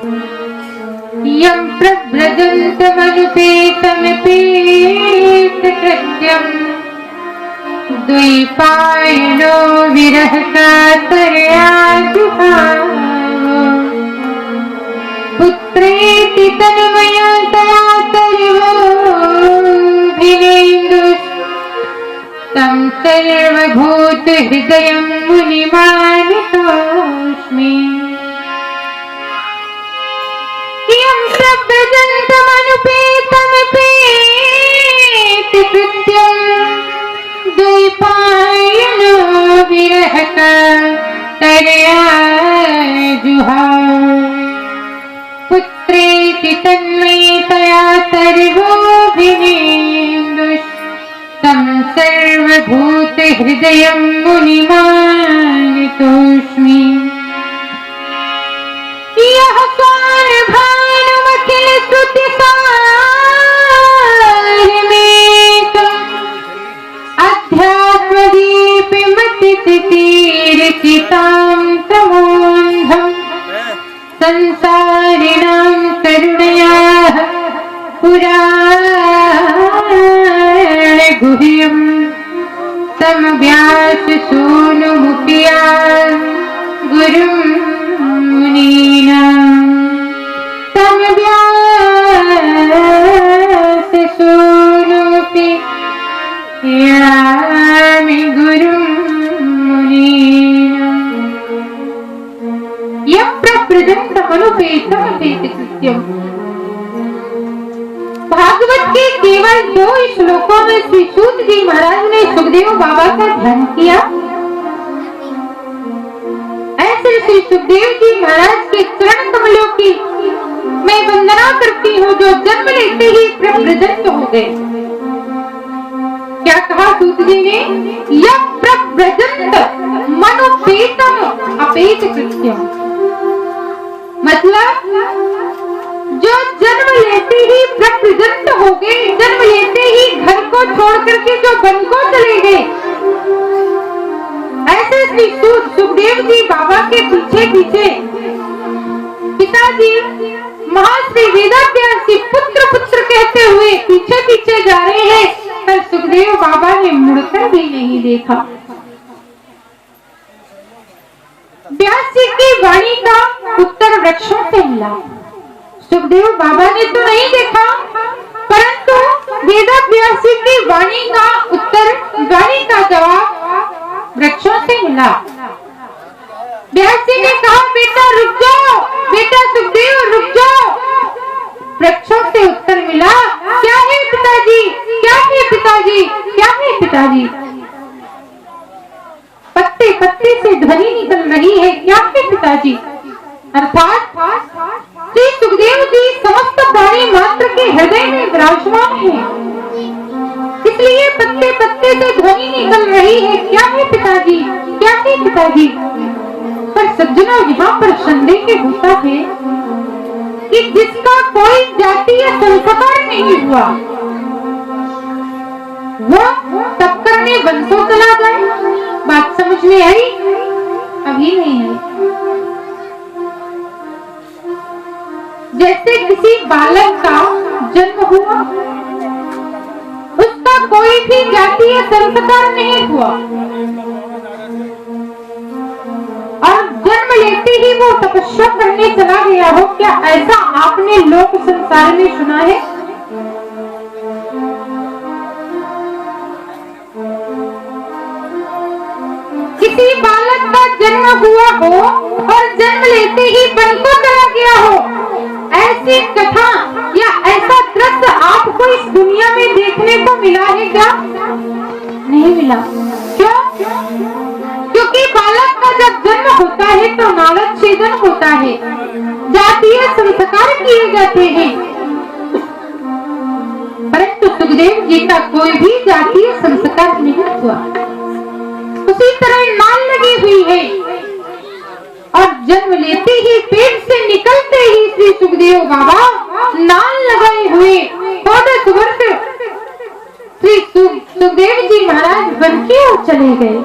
यं प्रव्रजन्तमनुपेतमपेतकृत्यं द्वैपायनो विरहकातरया जुहाव पुत्रेति तन्मयतया सर्वोऽभिनेन्दुस्तं सर्वभूतहृदयं मुनिमानतोऽस्मि। यं प्रव्रजन्तमनुपेतमपेतकृत्यं द्वैपायनो विरहकातरया जुहाव पुत्रेति तन्मयतया सर्वोऽभिनेन्दुस्तं सर्वभूतहृदयं मुनिमानतोऽस्मि। यः स्वानभानुमखिलश्रुतिसारमेकम् अध्यात्मदीपमतितीर्चितां तमोऽन्धम् संसारिणां करुणयाः पुराणगुह्यं समव्याससूनुमुखिया गुरुं मुनीनां समव्याससूनुमुखिया गुरुं मुनीनां। यं प्रव्रजन्तमनुपेतमपेतकृत्यं। भागवत के केवल 2 श्लोकों में श्री सूत जी महाराज ने सुखदेव बाबा का ध्यान किया। ऐसे श्री सुखदेव जी महाराज के चरण कमलों की मैं वंदना करती हूँ जो जन्म लेते ही प्रव्रजंत हो गए। क्या कहा सूत जी ने? यह प्रव्रजंत मनुपेतम अपेतकृत्यम, मतलब जो जन्म लेते ही प्रव्रजंत हो गए, जन्म लेते ही घर को छोड़ करके जो वन को चले गए, ऐसे श्री सुखदेव जी बाबा के पीछे पीछे पिताजी महर्षि वेदव्यास जी पुत्र पुत्र कहते हुए पीछे पीछे जा रहे हैं, पर सुखदेव बाबा ने मुड़कर भी नहीं देखा। व्यास जी की वाणी का उत्तर वृक्षों से मिला। सुखदेव बाबा ने तो नहीं देखा, परंतु वेदव्यास जी की वाणी का उत्तर, वाणी का जवाब वृक्षों से मिला। व्यास जी ने कहा, बेटा रुक जाओ, बेटा सुखदेव रुक जाओ। वृक्षों से उत्तर मिला, क्या है पिताजी, क्या है पिताजी, क्या है पिताजी। पत्ते पत्ते से ध्वनि निकल रही है, क्या है पिताजी। अर्थात श्री सुखदेव जी समस्त प्राणी मात्र के हृदय में विराजमान है, इसलिए पत्ते पत्ते से ध्वनि निकल रही है, क्या है पिताजी, क्या है पिताजी। पर सज्जनों, यहाँ पर संदेह होता है कि जिसका कोई जातीय संस्कार नहीं हुआ वो तप करने वन को चला जाए। बात समझ में आई? अभी नहीं आई। जैसे किसी बालक का जन्म हुआ, उसका कोई भी जातीय संस्कार नहीं हुआ और जन्म लेते ही वो तपस्या करने चला गया हो, क्या ऐसा आपने लोक संसार में सुना है? किसी बालक का जन्म हुआ हो और जन्म लेते ही वन को चला गया हो, ऐसी कथा या ऐसा दृश्य आपको इस दुनिया में देखने को मिला है क्या? नहीं मिला। क्यों? क्योंकि बालक का जब जन्म होता है तो नाड़क छेदन होता है, जातीय संस्कार किए जाते हैं, परंतु सुखदेव जी का कोई भी जातीय संस्कार नहीं हुआ। उसी तरह नाल लगी हुई है और जन्म लेते ही पेट से निकलते ही श्री सुखदेव बाबा नाल लगाए हुए 14 वर्ष श्री सुखदेव जी महाराज वन की ओर चले गए।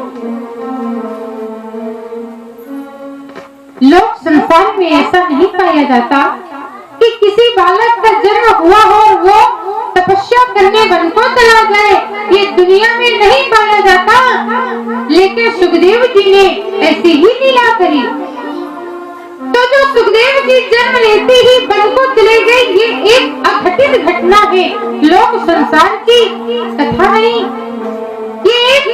लोक संसार में ऐसा नहीं पाया जाता कि किसी बालक का जन्म हुआ हो और वो तपस्या करने वन को चला जाए, ये दुनिया में नहीं पाया जाता। लेकिन सुखदेव जी ने ऐसी ही लीला करी। तो जो सुखदेव जी जन्म लेते ही वन को चले गए, ये एक अघटित घटना है, लोक संसार की कथा नहीं, ये एक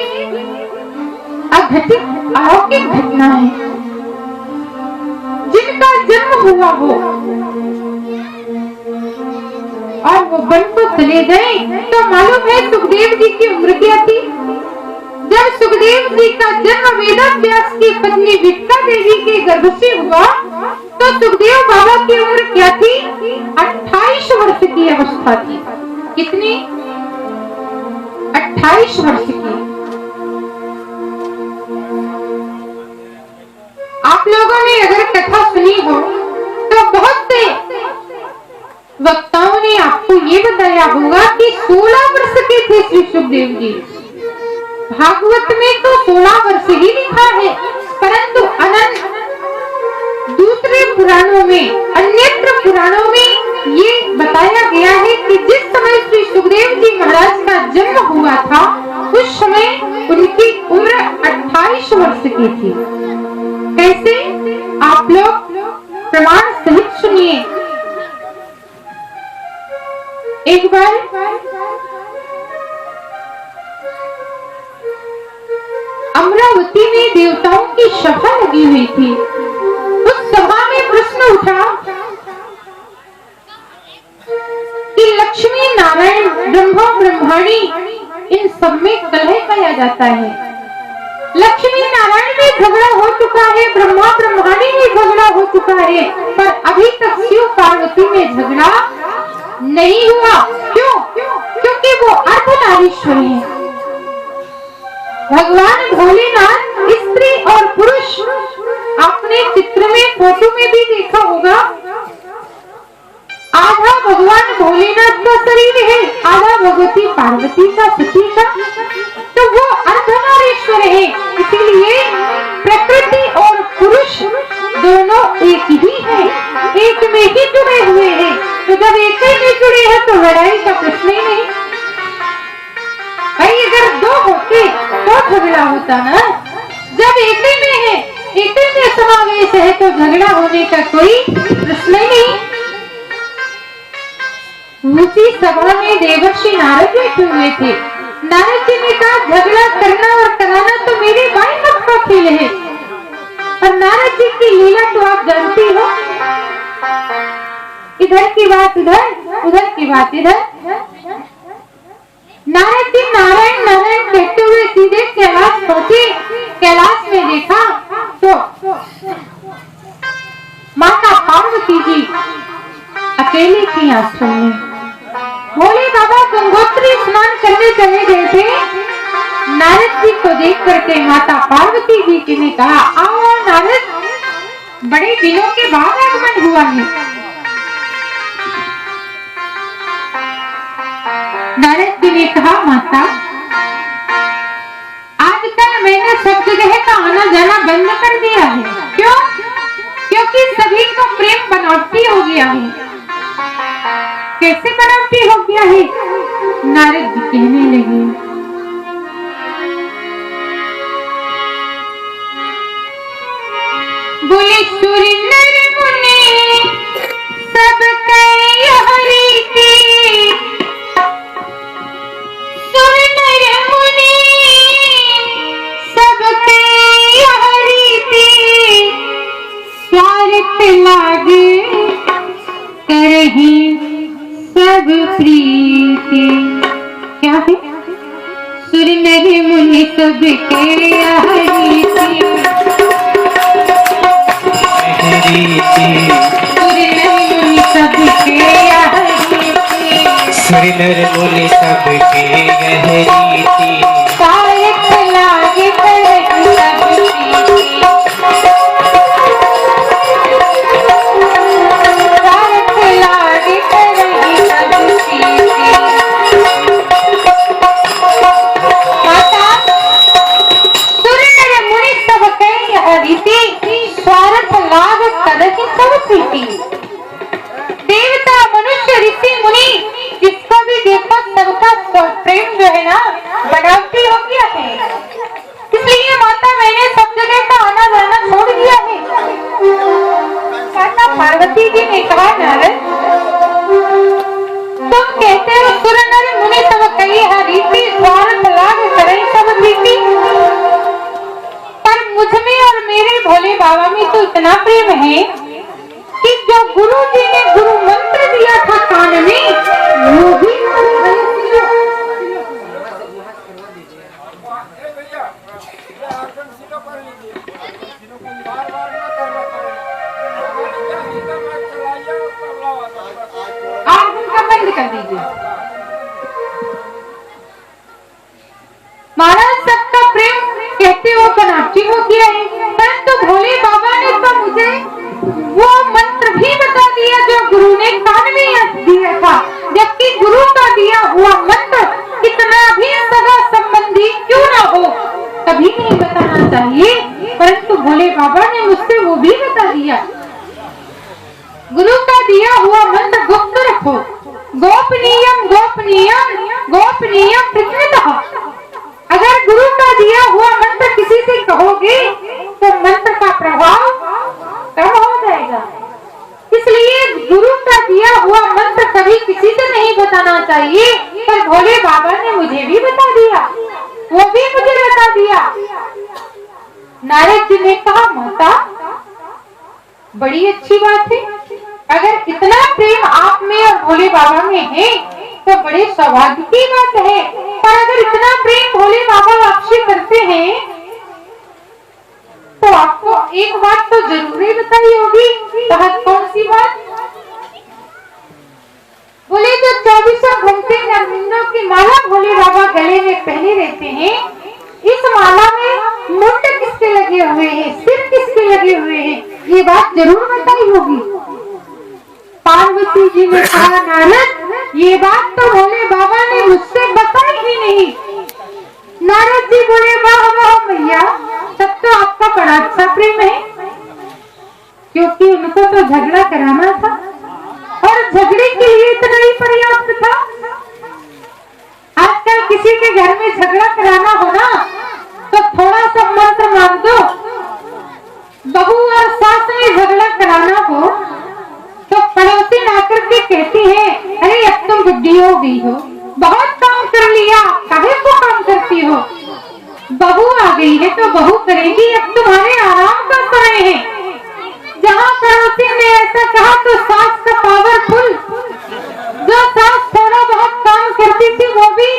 अघटित अलौकिक घटना है। जिनका जन्म हुआ हो और वो वन को चले गए, तो मालूम है सुखदेव जी की उम्र क्या थी? जब सुखदेव जी का जन्म वेदव्यास की पत्नी विट्ठा देवी के गर्भ से हुआ, तो सुखदेव बाबा की उम्र क्या थी? 28 वर्ष की अवस्था थी। कितनी? 28 वर्ष की। आप लोगों ने अगर कथा सुनी हो तो बहुत से वक्ताओं ने आपको ये बताया होगा कि 16 वर्ष के थे श्री सुखदेव जी। भागवत में तो 16 वर्ष ही लिखा है, परंतु अनंत दूसरे पुराणों में, अन्यत्र पुराणों में ये बताया गया है कि जिस समय श्री सुखदेव जी महाराज का जन्म हुआ था, उस समय उनकी उम्र 28 वर्ष की थी। कैसे? आप लोग प्रमाण सहित सुनिए। एक बार अमरावती में देवताओं की सभा लगी हुई थी। उस सभा में प्रश्न उठा कि लक्ष्मी नारायण ब्रह्मा ब्रह्माणी इन सब में कलह पाया जाता है। लक्ष्मी नारायण में झगड़ा हो चुका है, ब्रह्मा ब्रह्माणी में झगड़ा हो चुका है, पर अभी तक शिव पार्वती में झगड़ा नहीं हुआ। क्यों? क्योंकि वो अर्धनारीश्वर है। भगवान भोलेनाथ स्त्री और पुरुष, आपने चित्र में, फोटो में भी देखा होगा, आधा भगवान भोलेनाथ का शरीर है, आधा भगवती पार्वती का, सती का, तो वो अर्धनारीश्वर है। इसीलिए प्रकृति और पुरुष दोनों एक ही है, एक में ही जुड़े हुए हैं। तो जब एक ही में जुड़े हैं तो लड़ाई का प्रश्न ही नहीं। भाई अगर दो होते तो झगड़ा होता ना, जब एक ही में है, एक ही में समावेश है, तो झगड़ा होने का कोई प्रश्न ही नहीं। उसी सभा में देवर्षि नारद बैठे हुए थे। नारद जी ने कहा झगड़ा करना और कराना तो मेरे भाई मत का खेल है, और नारद जी की लीला तो आप जानती हो, इधर की बात उधर, उधर की बात इधर। नारद जी नारायण नारायण कहते हुए सीधे कैलाश पहुंचे। कैलाश में देखा तो माता पार्वती जी अकेली थी आश्रम में। भोले बाबा गंगोत्री स्नान करने चले गए थे। नारद जी को देख करके माता पार्वती जी की ने कहा, आओ नारद, बड़े दिनों के बाद आगमन हुआ है। नारद जी ने कहा, माता आजकल मैंने सब जगह का आना जाना बंद कर दिया है। क्यों? क्योंकि सभी को प्रेम बनावटी हो गया है। कैसे बनावटी हो गया है? नारद जी कहने लगे, बोले सूर्य नर मुनि सब कई हरि की, सूर्य नर मुनि सब कई हरि की, स्वार्थ लागे करही सब प्रीति। क्या है? सूर्य नर मुनि सब के हरि की, सूर्य नर मुनि सबके गहरीति, स्वार्थ लागे करही सब प्रीति, स्वार्थ लागे करही सब प्रीति। माता, सूर्य नर मुनि सब के हरि, स्वार्थ लाग करही सब प्रीति। पार्वती जी ने कहा, नारद तुम कहते हो सुर नर मुनि सब कई रीति स्वार्थ लाग करे सब प्रीति, पर मुझ में और मेरे भोले बाबा में तो इतना प्रेम है कि जो गुरु जी ने गुरु मंत्र दिया था कान में, वो भी आप उनका बंद कर दीजिए। महाराज सबका प्रेम कहते हो बनावटी हो गया है, परंतु भोले बाबा ने तो मुझे वो मंत्र भी बता दिया जो गुरु ने कान में दिया था, जबकि गुरु का दिया हुआ मंत्र कितना भी सगा संबंधी क्यों ना हो कभी नहीं बताना चाहिए, परंतु भोले बाबा ने मुझसे वो भी बता दिया। गुरु का दिया हुआ मंत्र गुप्त रखो, गोपनीयम गोपनीयम गोपनीयम प्रकृतः। अगर गुरु का दिया हुआ मंत्र किसी से कहोगे तो मंत्र का प्रभाव कम हो जाएगा, इसलिए गुरु का दिया हुआ मंत्र कभी किसी से नहीं बताना चाहिए। पर भोले बाबा ने मुझे भी बता दिया, वो भी मुझे बता दिया। नारद जी ने कहा, माता बड़ी अच्छी बात है, अगर इतना प्रेम आप में और भोले बाबा में है तो बड़े सौभाग्य की बात है। पर अगर इतना प्रेम भोले बाबा आपसे करते हैं तो आपको एक बात तो जरूर ही बताई होगी। कौन सी बात? बोले जो 24 घंटे नरमुंडों की माला भोले बाबा गले में पहने रहते हैं, इस माला में मुंड किसके लगे हुए हैं, सिर किसके लगे हुए हैं, ये बात जरूर बताई होगी। पार्वती जी ने कहा, नारद ये बात तो भोले बाबा ने मुझसे बताई ही नहीं। नारद जी बोले, वाह वाह भैया, तब तो आपका बड़ा अच्छा प्रेम है, क्योंकि उनको तो झगड़ा कराना था और झगड़े के लिए इतना ही पर्याप्त था। आजकल किसी के घर में झगड़ा कराना हो ना तो थोड़ा सा मंत्र मांग दो। बहू और सास में झगड़ा कराना हो तो पड़ोसी आकर के कहती है, अरे अब तुम बुढ़ी हो गई हो, बहुत काम कर लिया, काहे को काम करती हो। बहू आ गई है तो बहू करेगी, अब तुम्हारे आराम का समय है। जहाँ पड़ोसी ने ऐसा कहा तो सास का पावरफुल, जो सास थोड़ा बहुत काम करती थी वो भी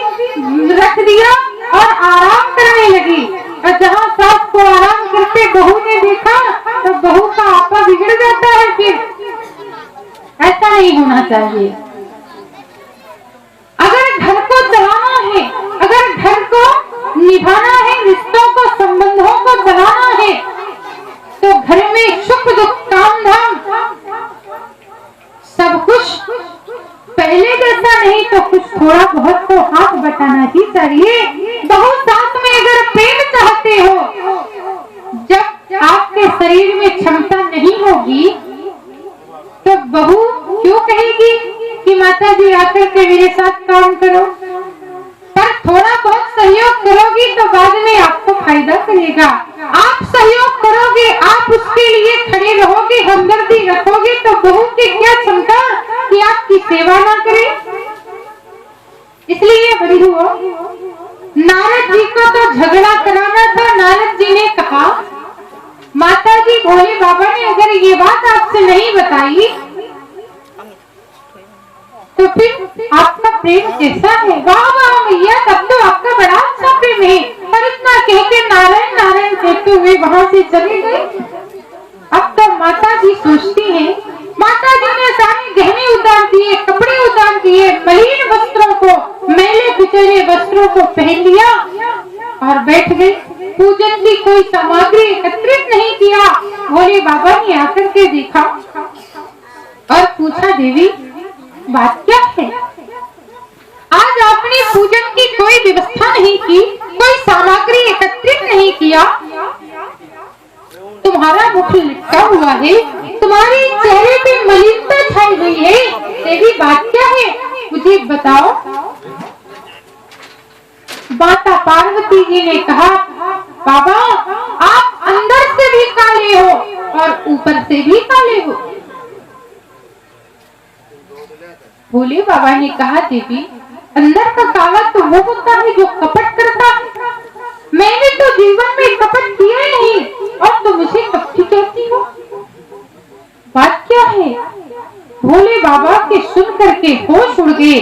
रख दिया और आराम करने लगी। और जहाँ सास को आराम करते बहू ने देखा तो बहू का आपा बिगड़ जाता है। फिर ऐसा नहीं होना चाहिए। अगर घर को चलाना है, अगर घर को निभाना है, रिश्तों को संबंधों को चलाना है, तो घर में सुख दुख काम धाम सब कुछ पहले जैसा नहीं तो कुछ थोड़ा बहुत तो हाथ बटाना ही चाहिए। बहुत साथ में अगर प्रेम चाहते हो, जब आपके शरीर में क्षमता नहीं होगी तो बहू क्यों कहेगी कि माता जी आकर के मेरे साथ काम करो। पर थोड़ा बहुत सहयोग करोगी तो बाद में आपको फायदा करेगा। आप सहयोग करोगे, आप उसके लिए खड़े रहोगे, हमदर्दी रखोगे, तो बहू की क्या क्षमता कि आपकी सेवा ना करे। इसलिए बड़ी हुआ, नारद जी को तो झगड़ा कराना था। नारद जी ने कहा, माता जी भोले बाबा ने अगर ये बात आपसे नहीं बताई तो फिर आपका प्रेम कैसा है। वाह वाह भैया, तब तो आपका बड़ा अच्छा प्रेम है। पर इतना कह के नारायण नारायण कहते हुए वहां से चले गए। अब तो माता जी सोचती हैं, माता जी ने सारे गहने उतार दिए, कपड़े उतार दिए, मलिन वस्त्रों को, मैले कुचले वस्त्रों को पहन लिया और बैठ गई। पूजन की कोई सामग्री एकत्रित नहीं किया। भोले बाबा ने आकर के देखा और पूछा, देवी बात क्या है? आज आपने पूजन की कोई व्यवस्था नहीं की, कोई सामग्री एकत्रित नहीं किया, तुम्हारा मुख लिपटा हुआ है, तुम्हारे चेहरे पे मलिनता छाई हुई है। देवी बात क्या है, मुझे बताओ। माता पार्वती जी ने कहा, बाबा आप अंदर से भी काले हो और ऊपर से भी काले हो। भोले बाबा ने कहा, देवी अंदर का काला तो वो होता है जो कपट करता है। मैंने तो जीवन में कपट किया ही नहीं और तुम मुझे कपटी कहती हो। बात क्या है? भोले बाबा के सुन करके होश उड़ गए।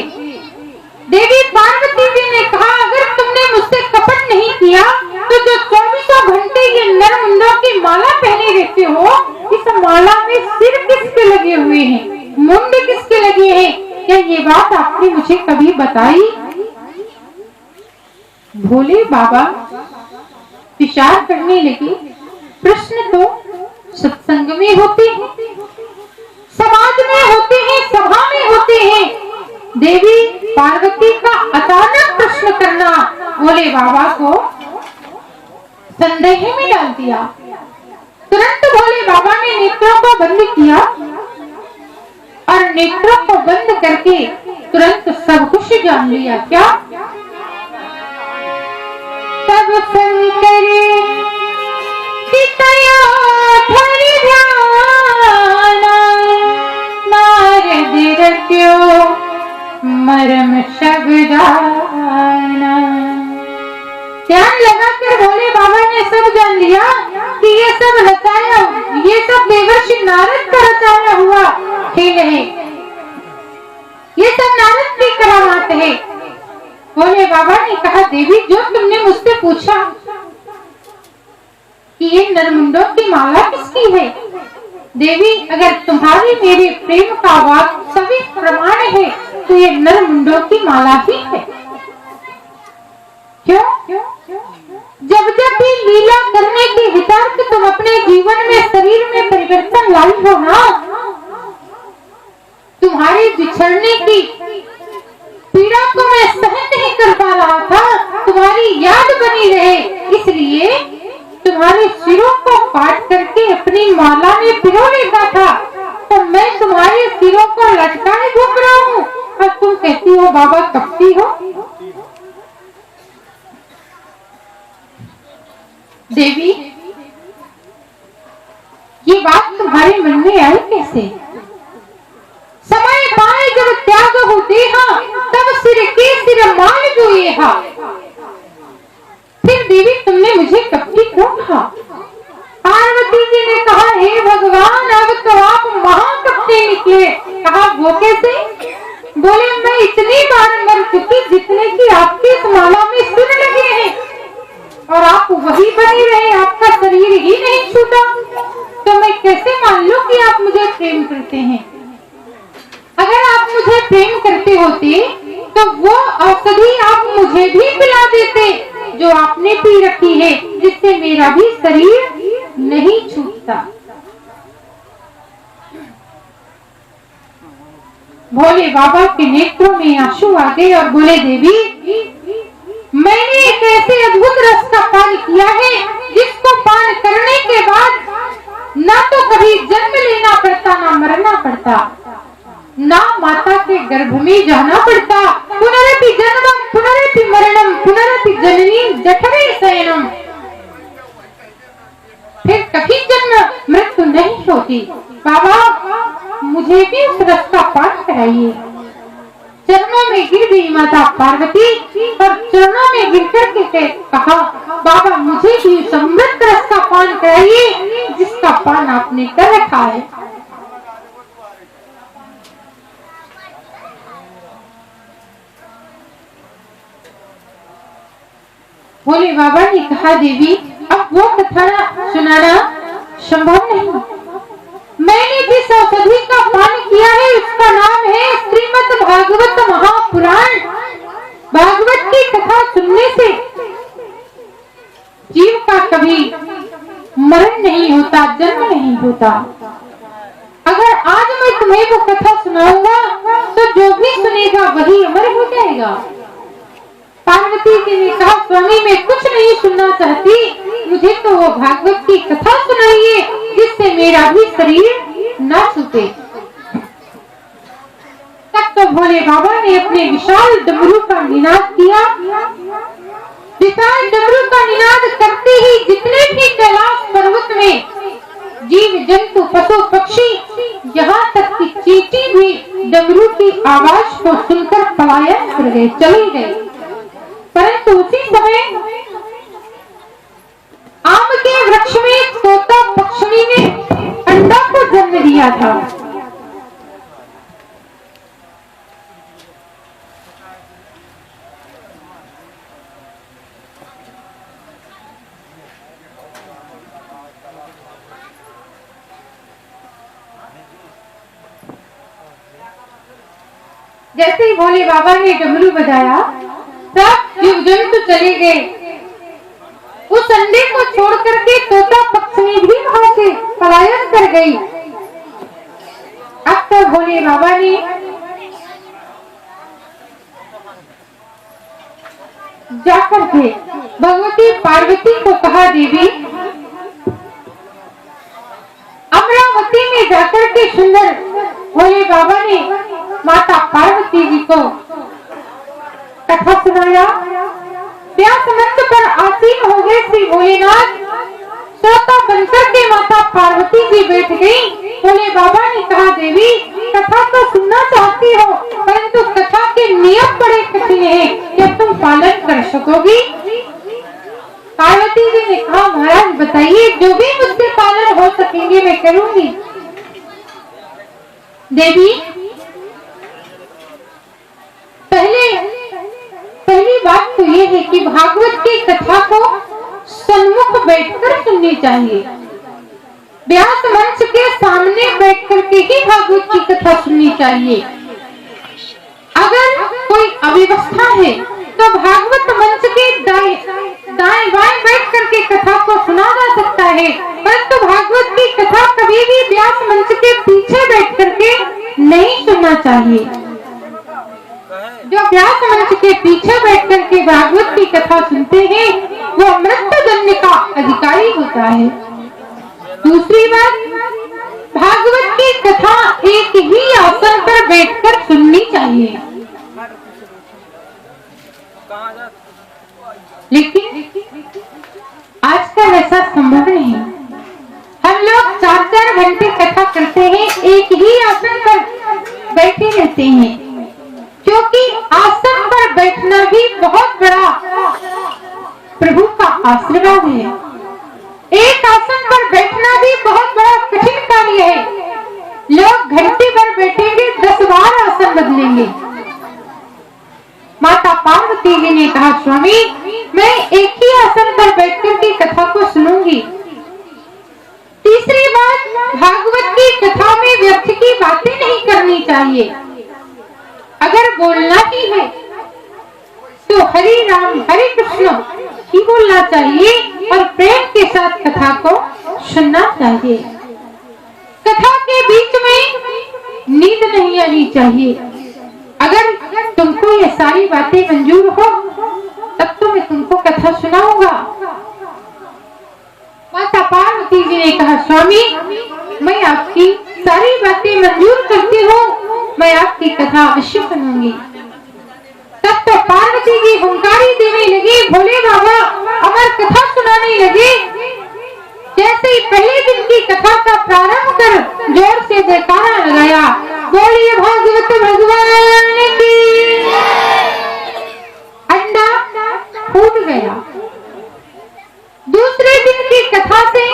देवी पार्वती जी ने कहा, अगर तुमने मुझसे कपट नहीं किया तो जो 24 घंटे ये नरमुंडों की माला पहने रहते हो, इस माला में सिर किसके लगे हुए हैं, मुंड किसके लगे हैं? क्या ये बात आपने मुझे कभी बताई? भोले बाबा विचार करने लगे, प्रश्न तो सत्संग में होते हैं, समाज में होते हैं, सभा में होते हैं। देवी पार्वती का अचानक प्रश्न करना भोले बाबा को संदेह में डाल दिया। तुरंत भोले बाबा ने नेत्रों को बंद किया और नेत्रों को बंद करके तुरंत सब कुछ जान लिया। क्या? तब शंकर चितया धरि ध्याना, नारद रट्यो मरम शब्दाना। ध्यान लगाकर भोले बाबा ने सब जान लिया कि ये सब रचाया, ये सब देवर्षि नारद का रचाया हुआ खेल है, ये सब नारद की करामात है। भोले बाबा ने कहा, देवी जो तुमने मुझसे पूछा कि ये नरमुंडों की माला किसकी है, देवी अगर तुम्हारी मेरे प्रेम का वास्तविक प्रमाण है तो ये नरमुंडों की माला ही है। क्यों? जब जब भी लीला करने के हितार्थ तुम अपने जीवन में शरीर में परिवर्तन लाई हो ना, तुम्हारे बिछड़ने की पीड़ा को मैं सहन नहीं कर पा रहा था, तुम्हारी याद बनी रहे, इसलिए तुम्हारे सिरों को काट करके अपनी माला में पिरो लेता था। तो मैं तुम्हारे सिरों को लटकाए घूम रहा हूँ और तुम कहती हो बाबा कपटी हो। देवी ये बात तुम्हारे मन में आई कैसे? समय पाए जब त्याग हो देहा, तब सिर के सिर माल जो येहा। फिर देवी तुमने मुझे कपटी क्यों कहा? पार्वती जी ने कहा, हे भगवान अब तो आप महाकपटी निकले। कहा वो कैसे? बोले मैं इतनी बार मर चुकी जितने की आपकी इस माला में सुन लगे हैं और आप वही बने रहे, आपका शरीर ही नहीं छूटा, तो मैं कैसे मान लूं कि आप मुझे प्रेम करते हैं? अगर आप मुझे प्रेम करते होते तो वो औषधि आप मुझे भी पिला देते जो आपने पी रखी है, जिससे मेरा भी शरीर नहीं छूटता। भोले बाबा के नेत्रों में आंसू आ गए और बोले, देवी मैंने एक ऐसे अद्भुत रस का पान किया है जिसको पान करने के बाद ना तो कभी जन्म लेना पड़ता, ना मरना पड़ता, ना माता के गर्भ में जाना पड़ता। पुनरपि जन्मम पुनरपि मरणम पुनरपि जननी जठरे शयनम। फिर कभी जन्म मृत्यु नहीं होती। बाबा मुझे भी उस रस का पान कराइए। चरणों में गिर गई माता पार्वती और चरणों में गिर करके कहा, बाबा मुझे भी समृद्ध रस का पान कराइए जिसका पान आपने कर रखा है। भोले बाबा ने कहा, देवी अब वो कथा सुनाना संभव नहीं। मैंने जिस औषधि का पान किया है उसका नाम है श्रीमद् भागवत महापुराण। भागवत की कथा सुनने से जीव का कभी मरण नहीं होता, जन्म नहीं होता। अगर आज मैं तुम्हें वो कथा सुनाऊंगा तो जो भी सुनेगा वही अमर हो जाएगा। पार्वती जी ने कहा, स्वामी मैं कुछ नहीं सुनना चाहती, मुझे तो वो भागवत की कथा सुनाइए जिससे मेरा भी शरीर न छूटे। तब तो भोले बाबा ने अपने विशाल डमरू का निनाद किया। विशाल डमरू का निनाद करते ही जितने भी कैलाश पर्वत में जीव जंतु पशु पक्षी, यहाँ तक कि चींटी भी डमरू की आवाज को सुनकर पलायन कर गए, चले गए। परंतु उसी समय आम के वृक्ष में एक तोता पक्षी ने अंडा को जन्म दिया था। जैसे ही भोले बाबा ने डमरू बजाया, सब जीव जंतु चले गए। उस अंडे को छोड़ करके तोता पक्षी भी वहां से पलायन कर गई। अब तो भोले बाबा ने जाकर के भगवती पार्वती को कहा, देवी अमरावती में जाकर के सुंदर भोले बाबा ने माता पार्वती जी को कथा सुनाया। व्यास मंच पर आसीन हो गए श्री भोलेनाथ, तोता बनकर के माता पार्वती जी बैठ गई। भोले बाबा ने कहा, देवी कथा तो सुनना चाहती हो, परंतु कथा के नियम बड़े कठिन हैं, क्या तुम पालन कर सकोगी? पार्वती जी ने कहा, महाराज बताइए, जो भी मुझसे पालन हो सकेंगे मैं करूंगी। देवी पहली बात तो ये है कि भागवत की कथा को सन्मुख बैठकर सुननी चाहिए। व्यास मंच के सामने बैठकर के ही भागवत की कथा सुननी चाहिए। अगर कोई अव्यवस्था है तो भागवत मंच के दाएं बाएं बैठ करके कथा को सुना जा सकता है, परंतु भागवत की कथा कभी भी व्यास मंच के पीछे बैठ करके नहीं सुनना चाहिए। जो व्यास मंच के पीछे बैठ करके भागवत की कथा सुनते हैं वो मृत्यु जन्म का अधिकारी होता है। दूसरी बात, भागवत की कथा एक ही आसन पर बैठकर सुननी चाहिए, लेकिन आजकल ऐसा संभव नहीं। हम लोग 4-4 घंटे कथा करते हैं, एक ही आसन पर बैठे रहते हैं, क्योंकि आसन पर बैठना भी बहुत बड़ा प्रभु का आशीर्वाद है। एक आसन पर बैठना भी बहुत बड़ा कठिन कार्य है। लोग घंटे भर बैठेंगे, 10 बार आसन बदलेंगे। माता पार्वती जी ने कहा, स्वामी मैं एक ही आसन पर बैठकर की कथा को सुनूंगी। तीसरी बात, भागवत की कथा में व्यर्थ की बातें नहीं करनी चाहिए। अगर बोलना ही है तो हरि राम हरे कृष्ण ही बोलना चाहिए और प्रेम के साथ कथा को सुनना चाहिए। कथा के बीच में नींद नहीं आनी चाहिए। अगर तुमको ये सारी बातें मंजूर हो तब तो मैं तुमको कथा सुनाऊंगा। माता पार्वती जी ने कहा, स्वामी मैं आपकी सारी बातें मंजूर करती हूँ, मैं आपकी कथा अवश्य सुनूंगी। तब तो पार्वती जी हुंकारी देने लगी, भोले बाबा अमर कथा सुनाने लगे। जैसे ही पहले दिन की कथा का प्रारंभ कर जोर से जयकारा लगाया, बोलिए भागवत भगवान की। अंडा फूट गया। दूसरे दिन की कथा से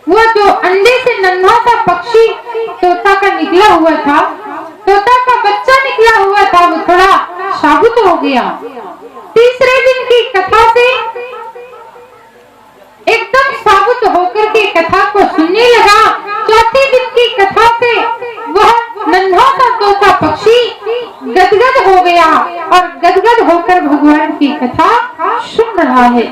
वो जो अंडे से नन्हा सा पक्षी तोता का निकला हुआ था, तोता का बच्चा निकला हुआ था, वो थोड़ा साबुत हो गया। तीसरे दिन की कथा से एकदम साबुत होकर के कथा को सुनने लगा। चौथे दिन की कथा से वह नन्हा सा तोता पक्षी गदगद हो गया और गदगद होकर भगवान की कथा सुन रहा है।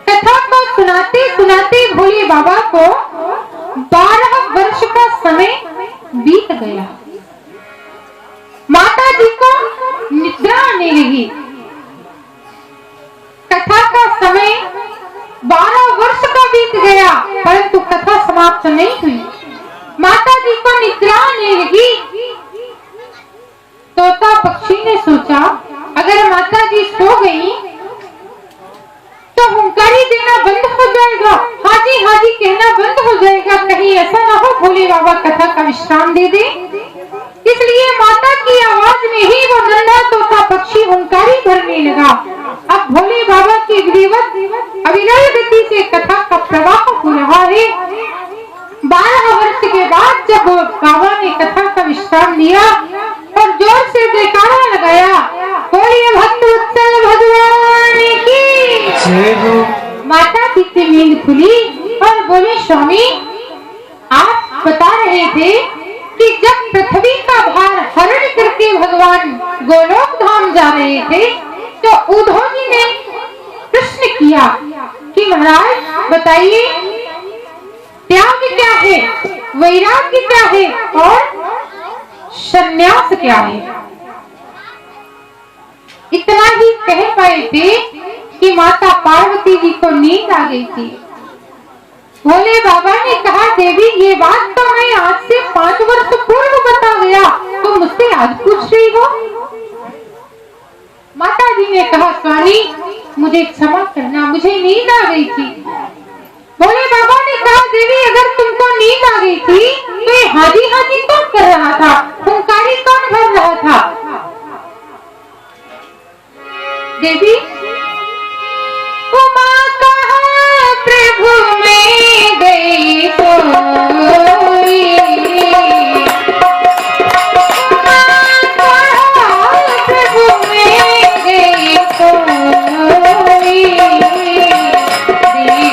कथा को सुनाते सुनाते भोले बाबा को 12 वर्ष का समय बीत गया। माता जी को निद्रा आने लगी। कथा का समय 12 वर्ष का बीत गया, परंतु कथा समाप्त नहीं हुई। माता जी को निद्रा आने लगी। तोता पक्षी ने सोचा अगर माता जी सो गई तो हुंकारी देना बंद हो जाएगा, हाजी हाजी कहना बंद हो जाएगा, कहीं ऐसा ना हो भोले बाबा कथा का विश्राम दे दे। इसलिए माता की आवाज में ही वो नन्हा तोता पक्षी हुंकारी भरने लगा। अब भोले बाबा की विधिवत अविरल गति से कथा का प्रवाह हो रहा है। 12 वर्ष के बाद जब बाबा ने कथा का विश्राम लिया और जोर से जयकारा लगाया, बोलिए भक्त वत्सल भगवान की जय हो। माता जी की नींद खुली और बोले स्वामी आप बता रहे थे कि जब पृथ्वी का भार हरण करके भगवान गोलोक धाम जा रहे थे तो उद्धव जी ने प्रश्न किया कि महाराज बताइए त्याग क्या है, वैराग्य क्या है और संन्यास क्या है। इतना ही कह पाए थे कि माता पार्वती जी को नींद आ गई थी। भोले बाबा ने कहा देवी ये बात तो मैं आज से 5 वर्ष पूर्व बता गया, तुम मुझसे आज पूछ रही हो। माता जी ने कहा स्वामी मुझे क्षमा करना, मुझे नींद आ गई थी। भोले बाबा ने कहा देवी अगर तुमको नींद आ गई थी तो ये हाजी हाजी कौन कर रहा था, हुंकारी कौन भर रहा था। देवी उमा कहा प्रभु में गई सोई, उमा कहा प्रभु में गई सोई,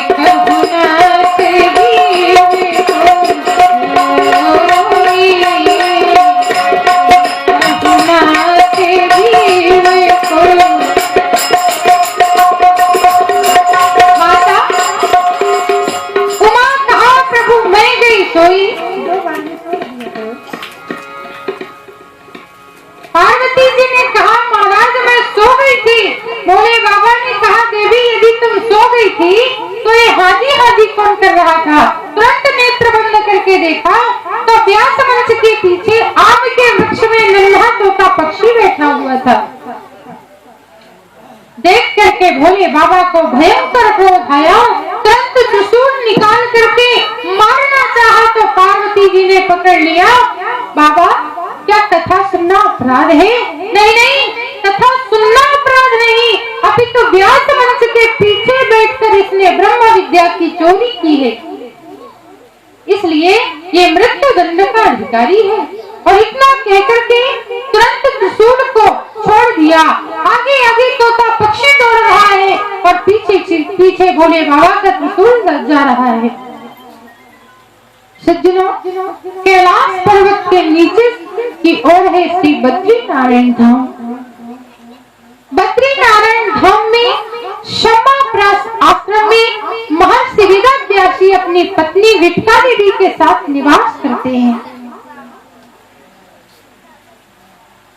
देखहु नाथ जीव कोई, देखहु नाथ जीव कोई। पार्वती जी ने कहा महाराज मैं सो गई थी। भोले बाबा ने कहा देवी यदि तुम सो गई थी तो ये हाजी हाजी कौन कर रहा था। तुरंत नेत्र बंद करके देखा तो व्यास मंच के पीछे आम के वृक्ष में नन्हा तोता पक्षी बैठा हुआ था। देख करके भोले बाबा को भयंकर क्रोध आया, तुरंत त्रिशूल निकाल करके मारना चाहा तो पार्वती जी ने पकड़ लिया। बाबा क्या कथा सुनना अपराध है? नहीं नहीं, कथा सुनना अपराध नहीं, अभी तो व्यास मंच के पीछे बैठकर इसने ब्रह्म विद्या की चोरी की है, इसलिए ये मृत्यु दंड का अधिकारी है। और इतना कहकर के तुरंत त्रिशूल को छोड़ दिया। आगे आगे तोता पक्षी दौड़ रहा है और पीछे पीछे भोले बाबा का त्रिशूल जा रहा है। सज्जनों कैलाश पर्वत के नीचे की ओर है श्री बद्री नारायण धाम। बद्री नारायण धाम में शंबाप्रास आश्रम में महर्षि वेदव्यास जी अपनी पत्नी विठका देवी के साथ निवास करते हैं।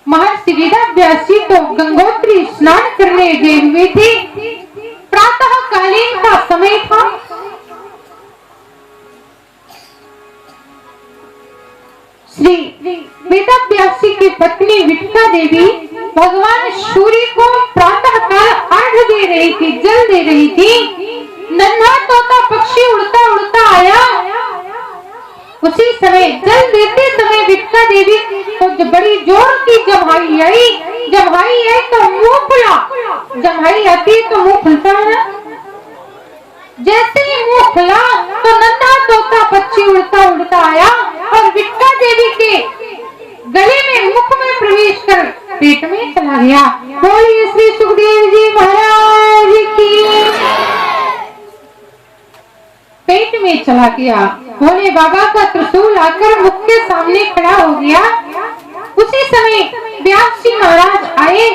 महर्षि वेदव्यास जी तो गंगोत्री स्नान करने गए हुए थे। प्रातः कालीन का समय था। श्री वेदव्यास जी की पत्नी विठका देवी भगवान सूर्य को प्रातः काल अर्घ्य दे रही थी, जल दे रही थी। नन्हा तोता पक्षी उड़ता उड़ता आया। उसी समय जल देते समय विठका देवी को बड़ी जोर की जम्हाई आई। जम्हाई आई तो मुंह खुला, जम्हाई आती तो मुंह खुलता है ना। जैसे ही मुंह खुला तो नन्हा तोता पक्षी उड़ता उड़ता आया और विठका देवी के गले में मुख में प्रवेश कर पेट में चला गया। बोलिए श्री सुखदेव जी महाराज की। पेट में चला गया। भोले बाबा का त्रिशूल आकर मुख के सामने खड़ा हो गया। उसी समय व्यास जी महाराज आए